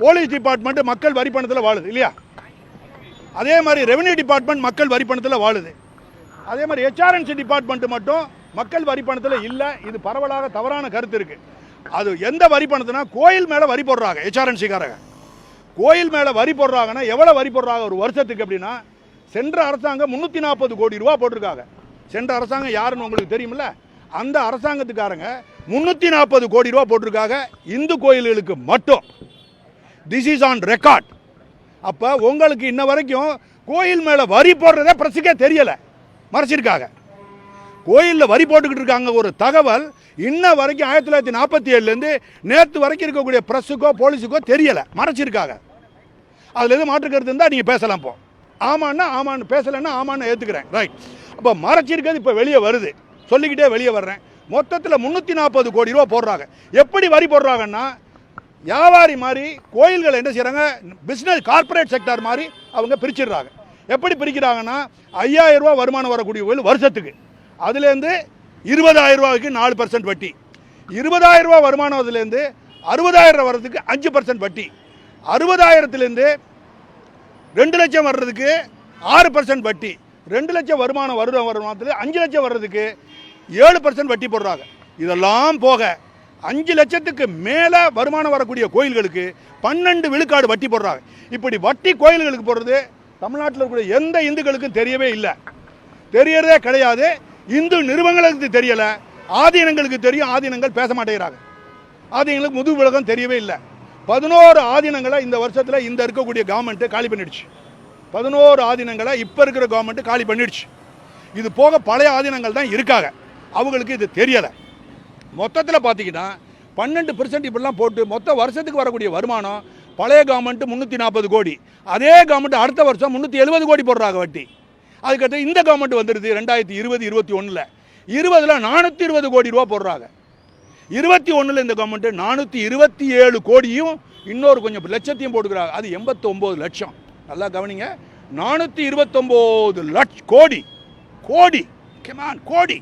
Police department மக்கள் வரி பணத்தில் வாழுது இல்லையா? அதே மாதிரி ரெவென்யூ டிபார்ட்மெண்ட் மக்கள் வரி பணத்தில் வாழுது. அதே மாதிரி ஹெச்ஆர்என்சி டிபார்ட்மெண்ட் மட்டும் மக்கள் வரி பணத்தில் இல்லை. இது பரவலாக தவறான கருத்து இருக்கு. அது எந்த வரி பணத்துனா கோயில் மேலே வரி போடுறாங்க. ஹெச்ஆர்என்சிக்காரங்க கோயில் மேலே வரி போடுறாங்கன்னா எவ்வளோ வரி போடுறாங்க ஒரு வருஷத்துக்கு அப்படின்னா, சென்ற அரசாங்கம் 340 கோடி ரூபா போட்டிருக்காங்க. சென்ற அரசாங்கம் யாருன்னு உங்களுக்கு தெரியுமில்ல? அந்த அரசாங்கத்துக்காரங்க 340 கோடி ரூபா போட்டிருக்காங்க இந்து கோயில்களுக்கு மட்டும். This is on record. அப்போ உங்களுக்கு இன்ன வரைக்கும் கோயில் மேலே வரி போடுறதே பிரஸுக்கே தெரியலை, மறைச்சிருக்காங்க. கோயிலில் வரி போட்டுக்கிட்டு இருக்காங்க ஒரு தகவல் இன்ன வரைக்கும் 1947லேருந்து நேற்று வரைக்கும் இருக்கக்கூடிய பிரஸுக்கோ போலீஸுக்கோ தெரியலை, மறைச்சிருக்காங்க. அதில் எதுவும் மாற்று கருத்து இருந்தால் நீங்கள் பேசலாம். இப்போ ஆமான்னா ஆமான்னு, பேசலைன்னா ஆமான்னு ஏற்றுக்கிறேன், ரைட். அப்போ மறைச்சிருக்கிறது இப்போ வெளியே வருது, சொல்லிக்கிட்டே வெளியே வர்றேன். மொத்தத்தில் 340 கோடி ரூபா போடுறாங்க. எப்படி வரி போடுறாங்கன்னா, வியாபாரி மாதிரி கோயில்கள் என்ன செய்கிறாங்க, பிஸ்னஸ் கார்பரேட் செக்டார் மாதிரி அவங்க பிரிச்சிடுறாங்க. எப்படி பிரிக்கிறாங்கன்னா, 5000 ரூபா வருமானம் வரக்கூடிய கோயில் வருஷத்துக்கு, அதுலேருந்து 20,000 ரூபாய்க்கு 4% வட்டி, 20,000 ரூபா வருமானம் அதுலேருந்து 60,000 வர்றதுக்கு 5% வட்டி, 60,000லேருந்து 2 லட்சம் வர்றதுக்கு 6% வட்டி, 2 லட்சம் வருமானம் வருமானத்தில் 5 லட்சம் வர்றதுக்கு 7% வட்டி போடுறாங்க. இதெல்லாம் போக 5 லட்சத்துக்கு மேலே வருமானம் வரக்கூடிய கோயில்களுக்கு 12 விழுக்காடு வட்டி போடுறாங்க. இப்படி வட்டி கோயில்களுக்கு போடுறது தமிழ்நாட்டில் இருக்கக்கூடிய எந்த இந்துக்களுக்கும் தெரியவே இல்லை, தெரியறதே கிடையாது. இந்து நிறுவனங்களுக்கு தெரியலை, ஆதீனங்களுக்கு தெரியும், ஆதீனங்கள் பேச மாட்டேங்கிறாங்க. ஆதீனங்களுக்கு முதுகு விலகம் தெரியவே இல்லை. 11 ஆதீனங்களை இந்த வருஷத்தில் இந்த இருக்கக்கூடிய கவர்மெண்ட்டு காலி பண்ணிடுச்சு. 11 ஆதீனங்களை இப்போ இருக்கிற கவர்மெண்ட்டு காலி பண்ணிடுச்சு. இது போக பழைய ஆதீனங்கள் தான் இருக்காங்க, அவங்களுக்கு இது தெரியலை. மொத்தத்தில் பார்த்தீங்கன்னா 12% இப்படிலாம் போட்டு மொத்த வருஷத்துக்கு வரக்கூடிய வருமானம் பழைய கவர்மெண்ட்டு 340 கோடி, அதே கவர்மெண்ட் அடுத்த வருஷம் 370 கோடி போடுறாங்க வட்டி. அதுக்கடுத்து இந்த கவர்மெண்ட் வந்துடுது 2020-21, 20ல் 420 கோடி ரூபா போடுறாங்க. 21ல் இந்த கவர்மெண்ட் 427 கோடியும் இன்னொரு கொஞ்சம் லட்சத்தையும் போட்டுக்கிறாங்க. அது 89 லட்சம். நல்லா கவனிங்க, 429 லட்சம் கோடி, கோடி கமான் கோடி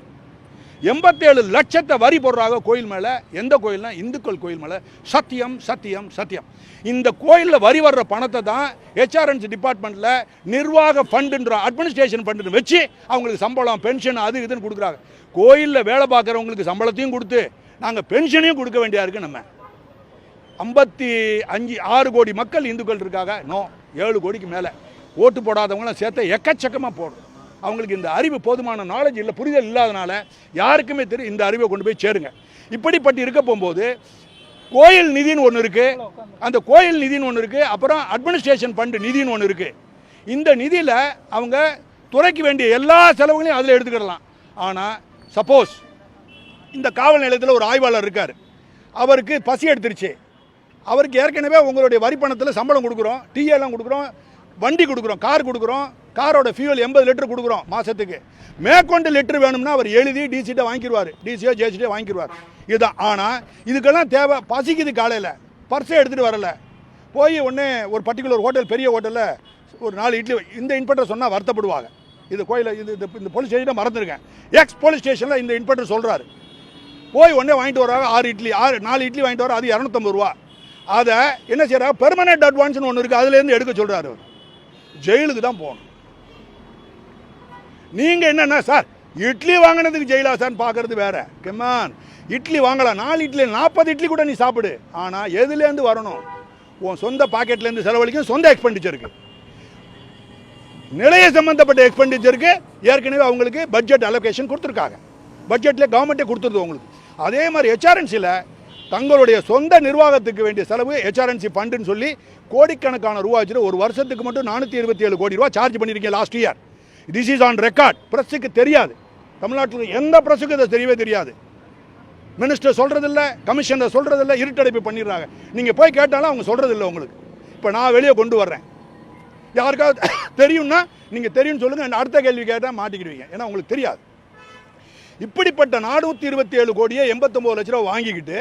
87 லட்சத்தை வரி போடுறாங்க கோயில் மேலே. எந்த கோயில்னா இந்துக்கள் கோயில் மேலே. சத்தியம் சத்தியம் சத்தியம். இந்த கோயிலில் வரி வர்ற பணத்தை தான் ஹெச்ஆர்என்சி டிபார்ட்மெண்ட்டில் நிர்வாக ஃபண்டுன்ற அட்மினிஸ்ட்ரேஷன் ஃபண்டுன்னு வச்சு அவங்களுக்கு சம்பளம் பென்ஷன் அது இதுன்னு கொடுக்குறாங்க. கோயிலில் வேலை பார்க்குறவங்களுக்கு சம்பளத்தையும் கொடுத்து நாங்கள் பென்ஷனையும் கொடுக்க வேண்டியா இருக்குது. நம்ம 56 கோடி மக்கள் இந்துக்கள் இருக்காங்க. 7 கோடிக்கு மேலே ஓட்டு போடாதவங்களாம் சேர்த்த எக்கச்சக்கமாக போடும். அவங்களுக்கு இந்த அறிவு போதுமான நாலேஜ் இல்லை, புரிதல் இல்லாதனால யாருக்குமே தெரியும். இந்த அறிவை கொண்டு போய் சேருங்க. இப்படிப்பட்டு இருக்க போகும்போது கோயில் நிதின்னு ஒன்று இருக்குது, அந்த கோயில் நிதின்னு ஒன்று இருக்குது, அப்புறம் அட்மினிஸ்ட்ரேஷன் ஃபண்டு நிதின்னு ஒன்று இருக்குது. இந்த நிதியில் அவங்க துறைக்கு வேண்டிய எல்லா செலவுகளையும் அதில் எடுத்துக்கிடலாம். ஆனால் சப்போஸ் இந்த காவல் நிலையத்தில் ஒரு ஆய்வாளர் இருக்கார், அவருக்கு பசி எடுத்துருச்சு, அவருக்கு ஏற்கனவே உங்களுடைய வரி பணத்தில் சம்பளம் கொடுக்குறோம், டீ எல்லாம் கொடுக்குறோம், வண்டி கொடுக்குறோம், கார் கொடுக்குறோம், காரோட ஃபியூல் 80 லிட்டர் கொடுக்குறோம் மாதத்துக்கு, மேற்கொண்டு லிட்டர் வேணும்னா அவர் எழுதி டிசிட்டை வாங்கிடுவார், டிசியோ ஜேசிட்டே வாங்கிடுவார். இதுதான். ஆனால் இதுக்கெல்லாம் தேவை, பசிக்குது, காலையில் பர்ஸை எடுத்துகிட்டு வரல, போய் ஒன்று ஒரு பர்டிகுலர் ஹோட்டல், பெரிய ஹோட்டலில் ஒரு 4 இட்லி, இந்த இன்ஸ்பெக்டர் சொன்னால் வருத்தப்படுவாங்க. இது கோயிலில் இந்த போலீஸ் ஸ்டேஷனை மறந்துருக்கேன், எக்ஸ் போலீஸ் ஸ்டேஷனில் இந்த இன்ஸ்பெக்டர் சொல்கிறாரு, போய் ஒன்றே வாங்கிட்டு வராங்க 4 இட்லி வாங்கிட்டு வர, அது 250 ரூபா. அதை என்ன செய்கிறாங்க, பெர்மனெண்ட் அட்வான்ஸ்னு ஒன்று இருக்குது, அதுலேருந்து எடுக்க சொல்கிறாரு. அவர் ஜெயிலுக்கு தான் போகணும். நீங்கள் என்னென்ன சார் இட்லி வாங்கினதுக்கு ஜெயிலா சார் பார்க்குறது வேற. கமான், இட்லி வாங்கலாம், 4 இட்லி 40 இட்லி கூட நீ சாப்பிடு. ஆனால் எதுலேருந்து வரணும், உன் சொந்த பாக்கெட்லேருந்து செலவழிக்கும், சொந்த எக்ஸ்பெண்டிச்சருக்கு, நிலைய சம்பந்தப்பட்ட எக்ஸ்பெண்டிச்சருக்கு ஏற்கனவே அவங்களுக்கு பட்ஜெட் அலோகேஷன் கொடுத்துருக்காங்க, பட்ஜெட்டில் கவர்மெண்ட்டே கொடுத்துருது உங்களுக்கு. அதே மாதிரி ஹெச்ஆர்என்சியில் தங்களுடைய சொந்த நிர்வாகத்துக்கு வேண்டிய செலவு ஹெச்ஆர்என்சி ஃபண்டுன்னு சொல்லி கோடிக்கணக்கான ரூபா வச்சுட்டு ஒரு வருஷத்துக்கு மட்டும் 427 கோடி ரூபா சார்ஜ் பண்ணியிருக்கீங்க last year. This is on record. பிரஸுக்கு தெரியாது, தமிழ்நாட்டில் எந்த பிரஸுக்கு இதை தெரியவே தெரியாது. மினிஸ்டர் சொல்கிறதில்ல, கமிஷனர் சொல்கிறதில்ல, இருட்டடைப்பு பண்ணிடுறாங்க. நீங்கள் போய் கேட்டாலும் அவங்க சொல்கிறதில்ல உங்களுக்கு. இப்போ நான் வெளியே கொண்டு வர்றேன், யாருக்காவது தெரியும்னா நீங்கள் தெரியும்னு சொல்லுங்கள், அடுத்த கேள்வி கேட்டால் மாட்டிக்கிடுவீங்க, ஏன்னா உங்களுக்கு தெரியாது. இப்படிப்பட்ட 427 கோடியே 89 லட்ச ரூபா வாங்கிக்கிட்டு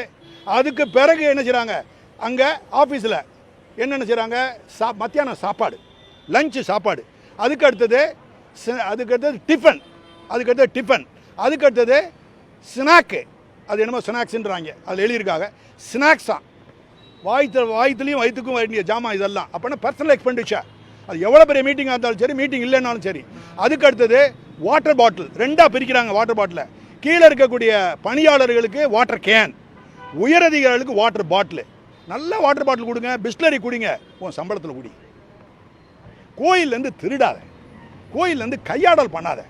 அதுக்கு பிறகு என்ன செய்கிறாங்க, அங்கே ஆஃபீஸில் என்னென்ன செய்கிறாங்க, மத்தியானம் சாப்பாடு, லஞ்சு சாப்பாடு, அதுக்கு அடுத்தது டிஃபன், அதுக்கு அடுத்தது ஸ்நாக்கு, அது என்னமோ ஸ்நாக்ஸ்ன்றாங்க, அதில் எழுதியிருக்காங்க ஸ்நாக்ஸா, வாய்த்துலையும் வயிற்றுக்கும் வேண்டிய ஜாமான் இதெல்லாம். அப்போனா பர்சனல் எக்ஸ்பெண்டிச்சர். அது எவ்வளோ பெரிய மீட்டிங்காக இருந்தாலும் சரி, மீட்டிங் இல்லைன்னாலும் சரி. அதுக்கு அடுத்தது வாட்டர் பாட்டில் 2ஆக பிரிக்கிறாங்க. வாட்டர் பாட்டில் கீழே இருக்கக்கூடிய பணியாளர்களுக்கு வாட்டர் கேன், உயரதிகாரிகளுக்கு வாட்டர் பாட்டில். நல்ல வாட்டர் பாட்டில் கொடுங்க, பிஸ்லரி குடிங்க, உன் சம்பளத்தில் குடி. கோயிலேருந்து திருடாத, கோயிலேருந்து கையாடல் பண்ணாத,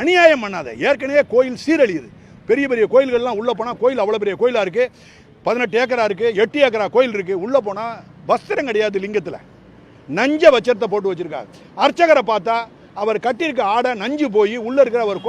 அநியாயம் பண்ணாத. ஏற்கனவே கோயில் சீரழியுது. பெரிய பெரிய கோயில்கள்லாம் உள்ளே போனால், கோயில் அவ்வளோ பெரிய கோயிலாக இருக்குது, 18 ஏக்கரா இருக்குது, 8 ஏக்கரா கோயில் இருக்குது. உள்ளே போனால் வஸ்திரம் கிடையாது, லிங்கத்தில் நஞ்ச வச்சத்தை போட்டு வச்சுருக்காங்க. அர்ச்சகரை பார்த்தா அவர் கட்டியிருக்க ஆடை நஞ்சு போய் உள்ளே இருக்கிற ஒரு